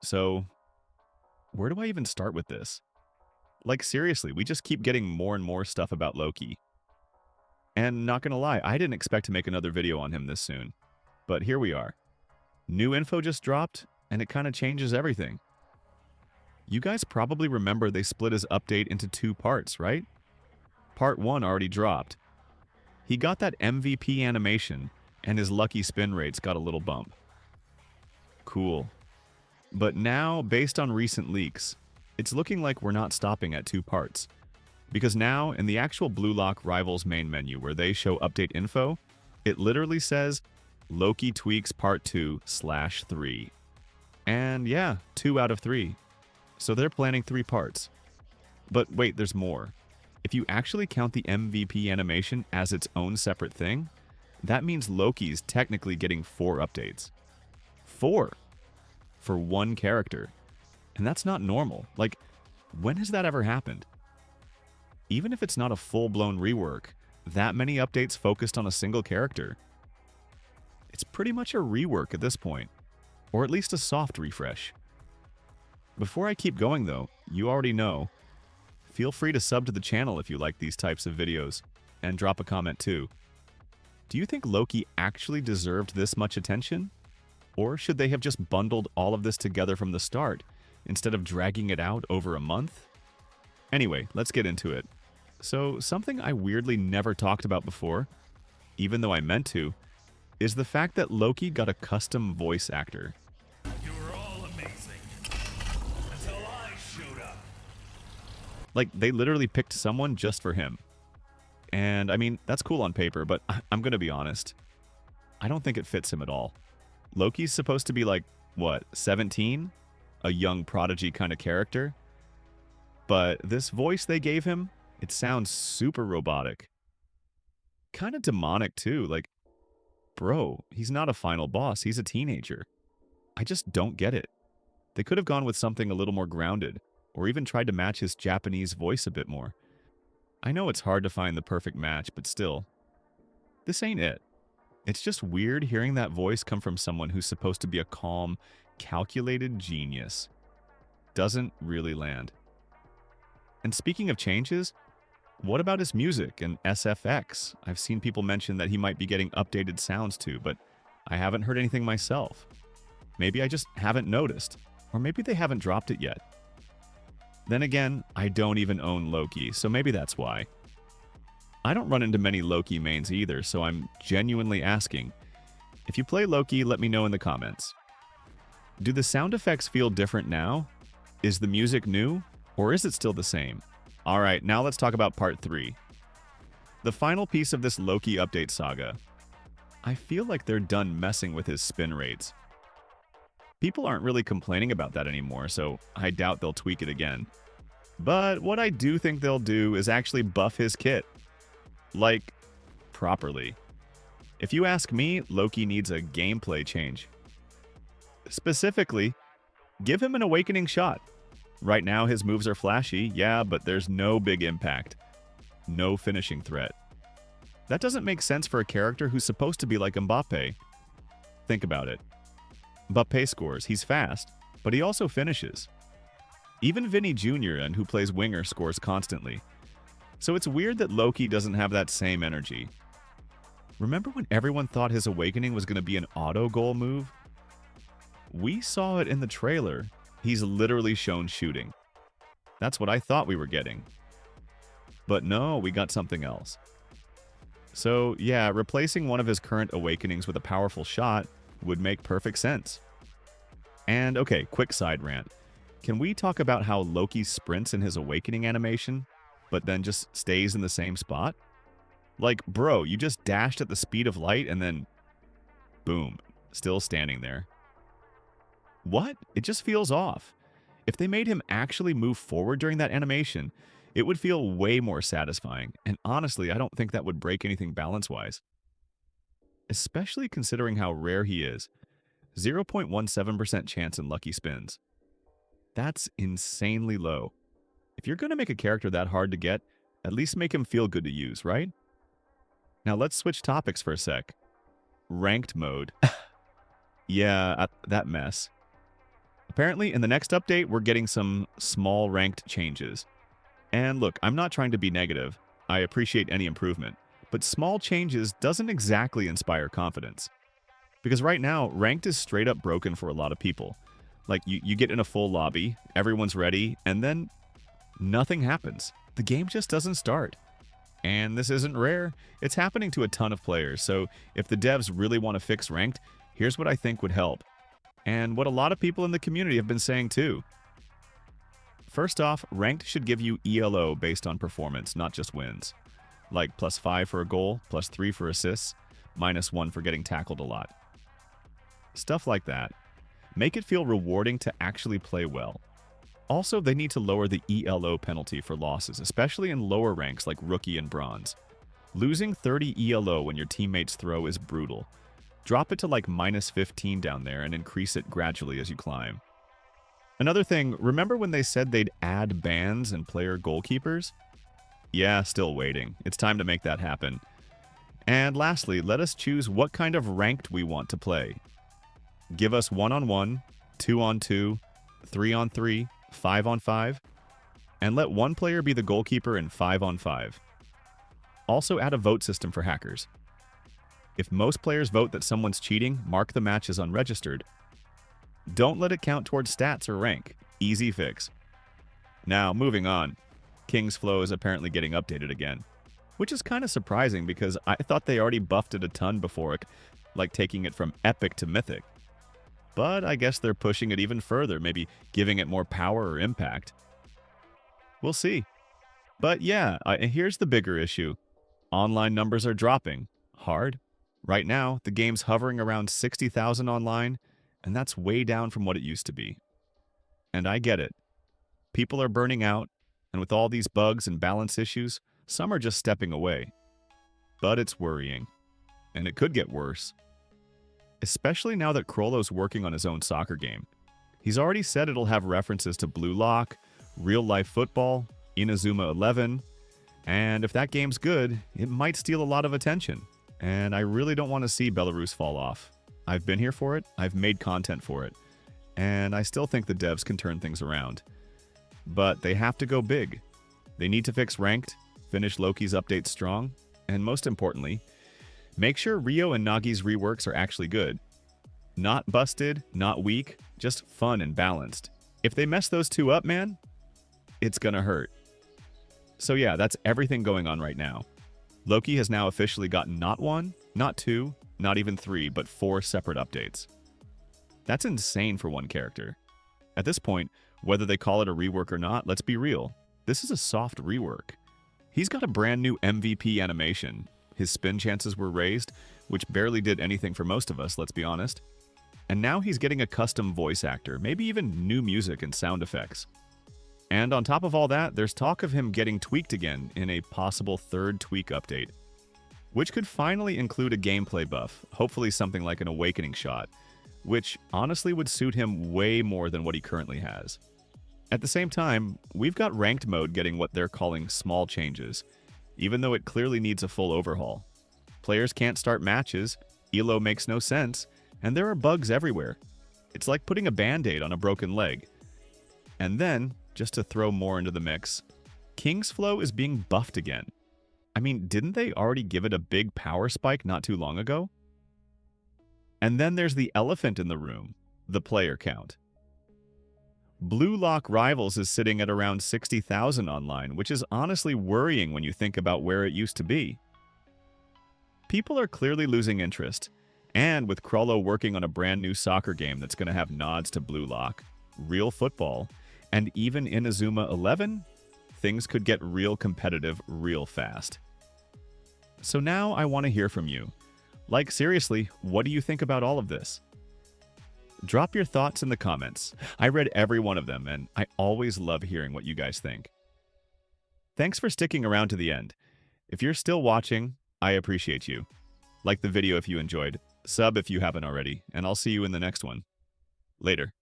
So, where do I even start with this? Like, seriously, we just keep getting more and more stuff about Loki. And not gonna lie, I didn't expect to make another video on him this soon. But here we are. New info just dropped, and it kind of changes everything. You guys probably remember they split his update into two parts, right? Part 1 already dropped. He got that MVP animation, and his lucky spin rates got a little bump. Cool. But now, based on recent leaks, it's looking like we're not stopping at two parts. Because now, in the actual Blue Lock Rivals main menu where they show update info, it literally says Loki Tweaks Part 2/3. And yeah, 2 out of 3. So they're planning 3 parts. But wait, there's more. If you actually count the MVP animation as its own separate thing, that means Loki's technically getting 4 updates. 4! For one character. And that's not normal. Like, when has that ever happened? Even if it's not a full-blown rework, that many updates focused on a single character. It's pretty much a rework at this point. Or at least a soft refresh. Before I keep going though, you already know, feel free to sub to the channel if you like these types of videos, and drop a comment too. Do you think Loki actually deserved this much attention? Or should they have just bundled all of this together from the start, instead of dragging it out over a month? Anyway, let's get into it. So, something I weirdly never talked about before, even though I meant to, is the fact that Loki got a custom voice actor. You were all amazing. Until I showed up. Like, they literally picked someone just for him. And, I mean, that's cool on paper, but I'm gonna be honest. I don't think it fits him at all. Loki's supposed to be like, what, 17? A young prodigy kind of character? But this voice they gave him, it sounds super robotic. Kind of demonic too, like, bro, he's not a final boss, he's a teenager. I just don't get it. They could have gone with something a little more grounded, or even tried to match his Japanese voice a bit more. I know it's hard to find the perfect match, but still. This ain't it. It's just weird hearing that voice come from someone who's supposed to be a calm, calculated genius. Doesn't really land. And speaking of changes, what about his music and SFX? I've seen people mention that he might be getting updated sounds too, but I haven't heard anything myself. Maybe I just haven't noticed, or maybe they haven't dropped it yet. Then again, I don't even own Loki, so maybe that's why. I don't run into many Loki mains either, so I'm genuinely asking. If you play Loki, let me know in the comments. Do the sound effects feel different now? Is the music new? Or is it still the same? Alright, now let's talk about part 3. The final piece of this Loki update saga. I feel like they're done messing with his spin rates. People aren't really complaining about that anymore, so I doubt they'll tweak it again. But what I do think they'll do is actually buff his kit. Like, properly. If you ask me, Loki needs a gameplay change. Specifically, give him an awakening shot. Right now, his moves are flashy, yeah, but there's no big impact. No finishing threat. That doesn't make sense for a character who's supposed to be like Mbappe. Think about it. Mbappe scores, he's fast, but he also finishes. Even Vinny Jr., and who plays winger, scores constantly. So it's weird that Loki doesn't have that same energy. Remember when everyone thought his awakening was going to be an auto goal move? We saw it in the trailer. He's literally shown shooting. That's what I thought we were getting. But no, we got something else. So yeah, replacing one of his current awakenings with a powerful shot would make perfect sense. And okay, quick side rant. Can we talk about how Loki sprints in his awakening animation, but then just stays in the same spot? Like, bro, you just dashed at the speed of light and then boom, still standing there. What? It just feels off. If they made him actually move forward during that animation, it would feel way more satisfying, and honestly, I don't think that would break anything balance-wise. Especially considering how rare he is. 0.17% chance in lucky spins. That's insanely low. If you're going to make a character that hard to get, at least make him feel good to use, right? Now let's switch topics for a sec. Ranked mode. Yeah, that mess. Apparently, in the next update, we're getting some small ranked changes. And look, I'm not trying to be negative. I appreciate any improvement. But small changes doesn't exactly inspire confidence. Because right now, ranked is straight up broken for a lot of people. Like, you get in a full lobby, everyone's ready, and then nothing happens. The game just doesn't start. And this isn't rare. It's happening to a ton of players. So if the devs really want to fix ranked, here's what I think would help. And what a lot of people in the community have been saying too. First off, ranked should give you ELO based on performance, not just wins. Like +5 for a goal, +3 for assists, -1 for getting tackled a lot. Stuff like that. Make it feel rewarding to actually play well. Also, they need to lower the ELO penalty for losses, especially in lower ranks like Rookie and Bronze. Losing 30 ELO when your teammates throw is brutal. Drop it to like -15 down there and increase it gradually as you climb. Another thing, remember when they said they'd add bans and player goalkeepers? Yeah, still waiting. It's time to make that happen. And lastly, let us choose what kind of ranked we want to play. Give us 1-on-1, 2-on-2, 3-on-3, 5-on-5, and let one player be the goalkeeper in 5-on-5. Also add a vote system for hackers. If most players vote that someone's cheating, mark the match as unregistered. Don't let it count towards stats or rank. Easy fix. Now, moving on. King's Flow is apparently getting updated again, which is kind of surprising because I thought they already buffed it a ton before, like taking it from Epic to Mythic. But I guess they're pushing it even further, maybe giving it more power or impact. We'll see. But yeah, here's the bigger issue. Online numbers are dropping. Hard. Right now, the game's hovering around 60,000 online, and that's way down from what it used to be. And I get it. People are burning out, and with all these bugs and balance issues, some are just stepping away. But it's worrying. And it could get worse. Especially now that Krollo's working on his own soccer game. He's already said it'll have references to Blue Lock, real-life football, Inazuma 11, and if that game's good, it might steal a lot of attention. And I really don't want to see Belarus fall off. I've been here for it, I've made content for it, and I still think the devs can turn things around. But they have to go big. They need to fix ranked, finish Loki's updates strong, and most importantly, make sure Rio and Nagi's reworks are actually good. Not busted, not weak, just fun and balanced. If they mess those two up, man, it's gonna hurt. So yeah, that's everything going on right now. Loki has now officially gotten not 1, not 2, not even 3, but 4 separate updates. That's insane for one character. At this point, whether they call it a rework or not, let's be real. This is a soft rework. He's got a brand new MVP animation. His spin chances were raised, which barely did anything for most of us, let's be honest. And now he's getting a custom voice actor, maybe even new music and sound effects. And on top of all that, there's talk of him getting tweaked again in a possible 3rd tweak update, which could finally include a gameplay buff, hopefully something like an awakening shot, which honestly would suit him way more than what he currently has. At the same time, we've got ranked mode getting what they're calling small changes, even though it clearly needs a full overhaul. Players can't start matches, ELO makes no sense, and there are bugs everywhere. It's like putting a band-aid on a broken leg. And then, just to throw more into the mix, King's Flow is being buffed again. I mean, didn't they already give it a big power spike not too long ago? And then there's the elephant in the room, the player count. Blue Lock Rivals is sitting at around 60,000 online, which is honestly worrying when you think about where it used to be. People are clearly losing interest, and with Krollo working on a brand new soccer game that's going to have nods to Blue Lock, real football, and even Inazuma 11, things could get real competitive real fast. So now I want to hear from you. Like, seriously, what do you think about all of this? Drop your thoughts in the comments. I read every one of them, and I always love hearing what you guys think. Thanks for sticking around to the end. If you're still watching, I appreciate you. Like the video if you enjoyed, sub if you haven't already, and I'll see you in the next one. Later.